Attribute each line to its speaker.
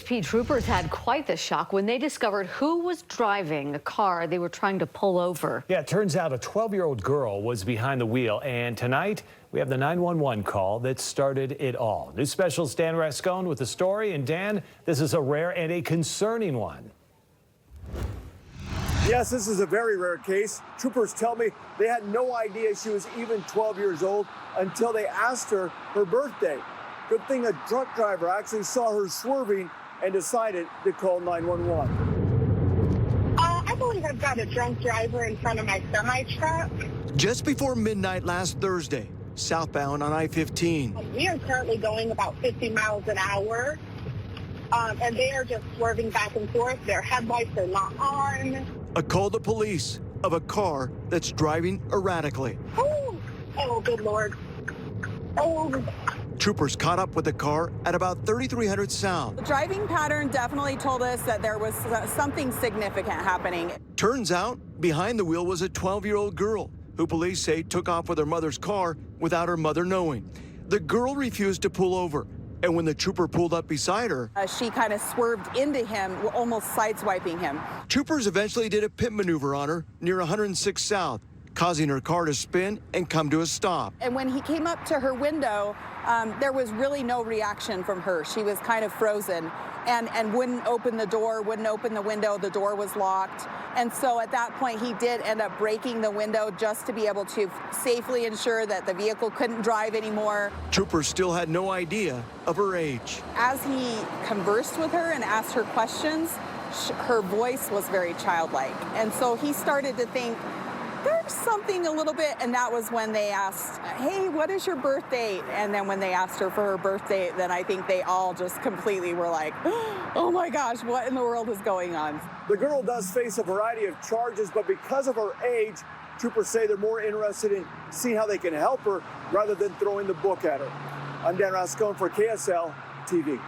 Speaker 1: UHP troopers had quite the shock when they discovered who was driving a car they were trying to pull over.
Speaker 2: Yeah, it turns out a 12-year-old girl was behind the wheel, and tonight we have the 911 call that started it all. News Specialist Dan Rascone with the story. And Dan, this is a rare and a concerning one.
Speaker 3: Yes, this is a very rare case. Troopers tell me they had no idea she was even 12 years old until they asked her birthday. Good thing a truck driver actually saw her swerving and decided to call 911.
Speaker 4: I believe I've got a drunk driver in front of my semi-truck.
Speaker 5: Just before midnight last Thursday, southbound on I-15.
Speaker 4: We are currently going about 50 miles an hour, and they are just swerving back and forth. Their headlights are not on.
Speaker 5: A call to police of a car that's driving erratically.
Speaker 4: Oh, good Lord. Oh.
Speaker 5: Troopers caught up with the car at about 3300 South.
Speaker 6: The driving pattern definitely told us that there was something significant happening.
Speaker 5: Turns out behind the wheel was a 12-year-old girl who police say took off with her mother's car without her mother knowing. The girl refused to pull over, and when the trooper pulled up beside her,
Speaker 6: she kind of swerved into him, almost sideswiping him.
Speaker 5: Troopers eventually did a pit maneuver on her near 106 South, causing her car to spin and come to a stop.
Speaker 6: And when he came up to her window, there was really no reaction from her. She was kind of frozen and wouldn't open the door, wouldn't open the window. The door was locked. And so at that point, he did end up breaking the window just to be able to safely ensure that the vehicle couldn't drive anymore.
Speaker 5: Troopers still had no idea of her age.
Speaker 6: As he conversed with her and asked her questions, her voice was very childlike. And so he started to think, there's something a little bit, and that was when they asked, hey, what is your birth date? And then when they asked her for her birth date, then I think they all just completely were like, oh my gosh, what in the world is going on?
Speaker 3: The girl does face a variety of charges, but because of her age, troopers say they're more interested in seeing how they can help her rather than throwing the book at her. I'm Dan Rascone for KSL TV.